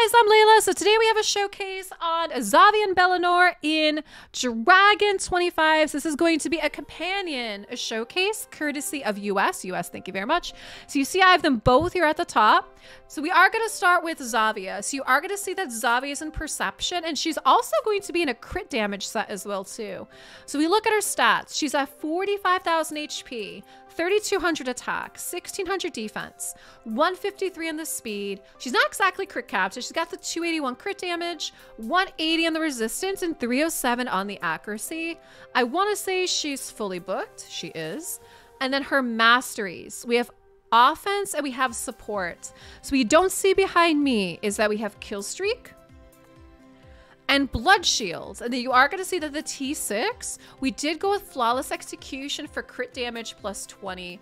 guys, I'm Leila. So today we have a showcase on Zavia Belanor in Dragon 25. This is going to be a companion, a showcase courtesy of US. Thank you very much. So you see I have them both here at the top. So we are going to start with Zavia. So you are going to see that Zavia is in Perception, and she's also going to be in a crit damage set as well too. So we look at her stats. She's at 45,000 HP. 3,200 attack, 1,600 defense, 153 on the speed. She's not exactly crit capped, so she's got the 281 crit damage, 180 on the resistance, and 307 on the accuracy. I want to say she's fully booked. She is. And then her masteries. We have offense and we have support. So what you don't see behind me is that we have kill streak and blood shields, and then you are going to see that the T6, we did go with flawless execution for crit damage plus 20%.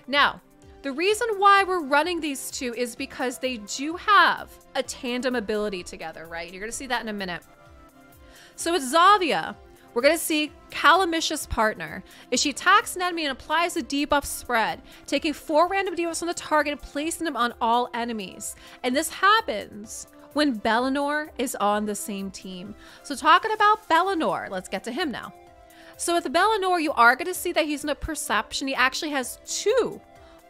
Now, the reason why we're running these two is because they do have a tandem ability together, right? You're going to see that in a minute. So with Zavia, we're going to see Calamicious Partner. If she attacks an enemy and applies a debuff spread, taking 4 random debuffs on the target and placing them on all enemies. And this happens when Belanor is on the same team. So talking about Belanor, let's get to him now. So with Belanor, you are going to see that he's in a Perception. He actually has 2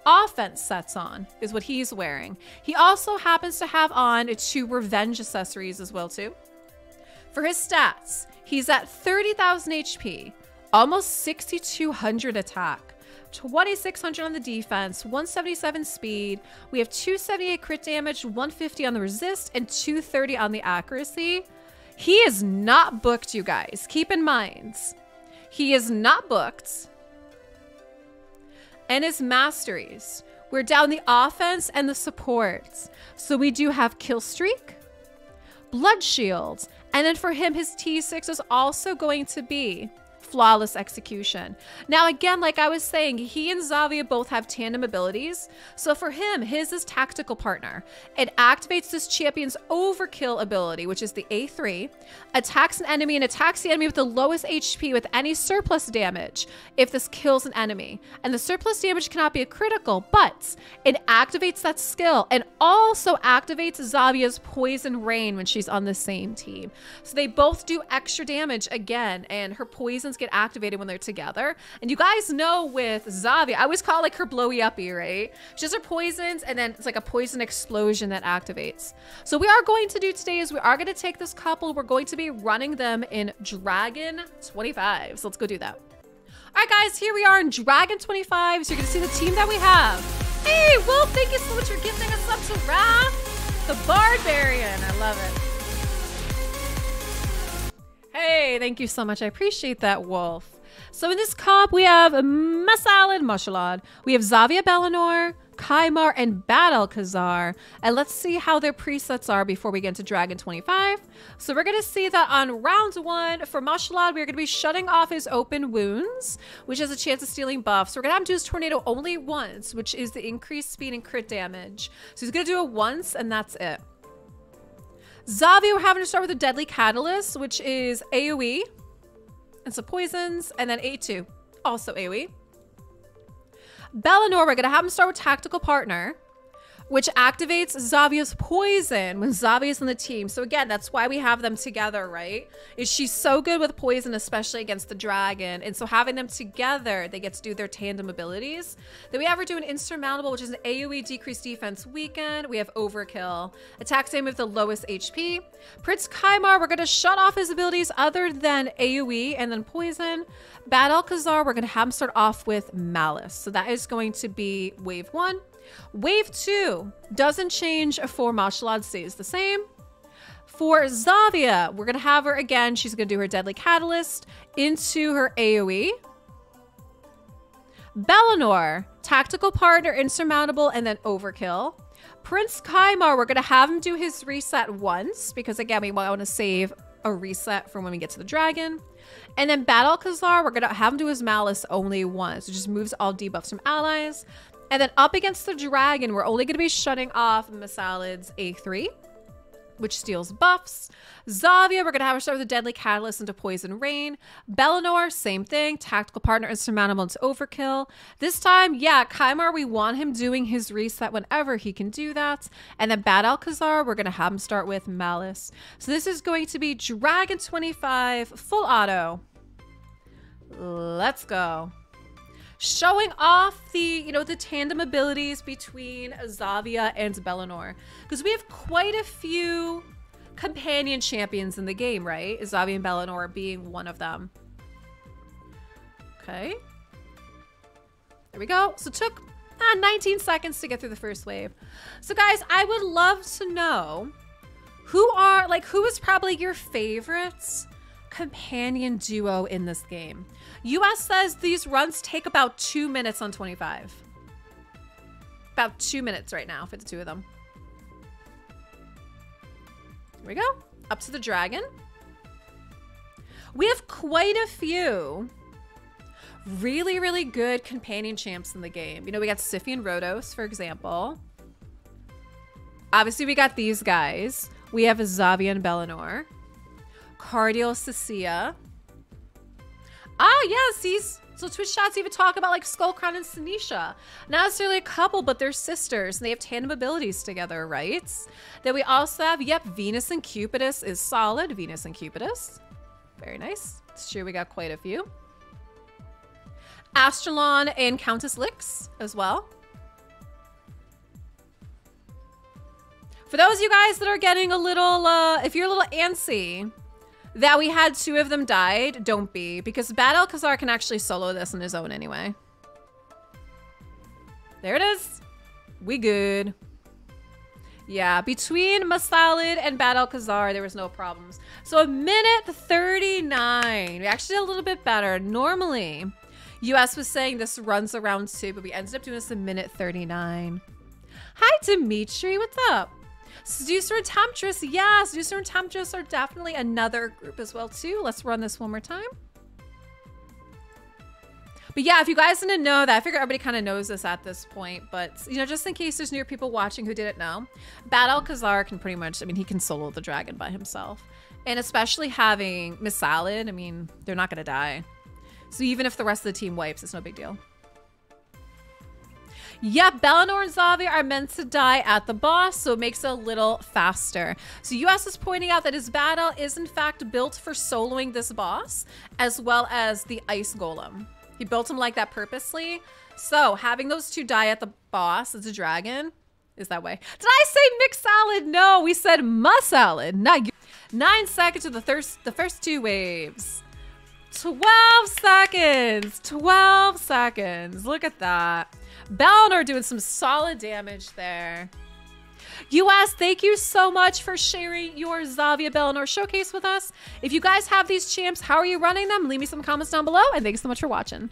offense sets on, is what he's wearing. He also happens to have on 2 revenge accessories as well too. For his stats, he's at 30,000 HP, almost 6,200 attack, 2,600 on the defense, 177 speed. We have 278 crit damage, 150 on the resist, and 230 on the accuracy. He is not booked, you guys. Keep in mind, he is not booked. And his masteries, we're down the offense and the supports. So we do have kill streak, blood shields, and then for him, his T6 is also going to be flawless execution. Now again, like I was saying, he and Zavia both have tandem abilities. So for him, his is Tactical Partner. It activates this champion's overkill ability, which is the A3, attacks an enemy and attacks the enemy with the lowest HP with any surplus damage if this kills an enemy. And the surplus damage cannot be a critical, but it activates that skill and also activates Zavia's Poison Rain when she's on the same team. So they both do extra damage again, and her poisons get activated when they're together. And you guys know with Zavia, I always call it like her blowy uppy, right? She has her poisons, and then it's like a poison explosion that activates. So we are going to do today is we are going to take this couple, we're going to be running them in Dragon 25. So let's go do that. All right, guys, here we are in Dragon 25. So you're going to see the team that we have. Hey, Wolf, thank you so much for gifting us up to Wrath, the Barbarian. I love it. Hey, thank you so much. I appreciate that, Wolf. So in this comp, we have Mashalad. We have Zavia Belanor, Kaimar, and Badalkazar. And let's see how their presets are before we get into Dragon 25. So we're going to see that on round 1, for Mashalad, we're going to be shutting off his open wounds, which has a chance of stealing buffs. So we're going to have him do his tornado only once, which is the increased speed and crit damage. So he's going to do it once, and that's it. Zavia, we're having to start with a Deadly Catalyst, which is AoE and some poisons, and then A2, also AoE. Belanor, we're going to have him start with Tactical Partner, which activates Zavia's poison when Zavia's on the team. So again, that's why we have them together, right? Is she's so good with poison, especially against the dragon. And so having them together, they get to do their tandem abilities. Then we have her do an Insurmountable, which is an AoE decreased defense weaken. We have Overkill. Attacks him with the lowest HP. Prince Kaimar, we're going to shut off his abilities other than AoE and then poison. Badalkazar, we're going to have him start off with Malice. So that is going to be wave 1. Wave 2 doesn't change for Mashalad, stays the same. For Zavia, we're going to have her again. She's going to do her Deadly Catalyst into her AoE. Belanor, Tactical Partner, Insurmountable, and then Overkill. Prince Kaimar, we're going to have him do his reset once, because again, we want to save a reset for when we get to the dragon. And then Badalkazar, we're going to have him do his Malice only once. It just moves all debuffs from allies. And then up against the dragon, we're only going to be shutting off Masalad's A3. which steals buffs. Zavia, we're going to have her start with a Deadly Catalyst into Poison Rain. Belanor, same thing. Tactical Partner, insurmountable into Overkill. This time, yeah, Kymar, we want him doing his reset whenever he can do that. And then Bad Alcazar, we're going to have him start with Malice. So this is going to be Dragon 25, full auto. Let's go. Showing off the, you know, the tandem abilities between Zavia and Belanor. Because we have quite a few companion champions in the game, right? Zavia and Belanor being one of them. Okay. There we go. So it took 19 seconds to get through the first wave. So guys, I would love to know who is probably your favorites companion duo in this game. US says these runs take about 2 minutes on 25. About 2 minutes right now for the two of them. Here we go. Up to the dragon. We have quite a few really, really good companion champs in the game. You know, we got Siphi and Rhodos, for example. Obviously, we got these guys. We have Zavia and Belanor. Cardio Cecilia. Ah, yes, so Twitch chats even talk about like Skullcrown and Sinisha. Not necessarily a couple, but they're sisters and they have tandem abilities together, right? Then we also have, yep, Venus and Cupidus is solid. Venus and Cupidus. Very nice. It's true, we got quite a few. Astralon and Countess Lix as well. For those of you guys that are getting a little, if you're a little antsy that we had two of them died, don't be, because Bad Alcazar can actually solo this on his own anyway. There it is. We good. Yeah, between Masalid and Bad Alcazar, there was no problems. So a minute 39. We actually did a little bit better. Normally, US was saying this runs around 2, but we ended up doing this a minute 39. Hi, Dimitri. What's up? Seducer and Temptress. Yeah, Seducer and Temptress are definitely another group as well, too. Let's run this one more time. But yeah, if you guys didn't know that, I figure everybody kind of knows this at this point. But, you know, just in case there's new people watching who didn't know, Bad Alcazar can pretty much, I mean, he can solo the dragon by himself. And especially having Masalid, I mean, they're not going to die. So even if the rest of the team wipes, it's no big deal. Yep, Belanor and Zavia are meant to die at the boss, so it makes it a little faster. So US is pointing out that his battle is in fact built for soloing this boss, as well as the Ice Golem. He built him like that purposely. So having those two die at the boss as a dragon is that way. Did I say mixed salad? No, we said Masalid. 9 seconds to the first two waves. 12 seconds. 12 seconds. Look at that. Belanor doing some solid damage there. US, thank you so much for sharing your Zavia Belanor showcase with us. If you guys have these champs, how are you running them? Leave me some comments down below, and thanks so much for watching.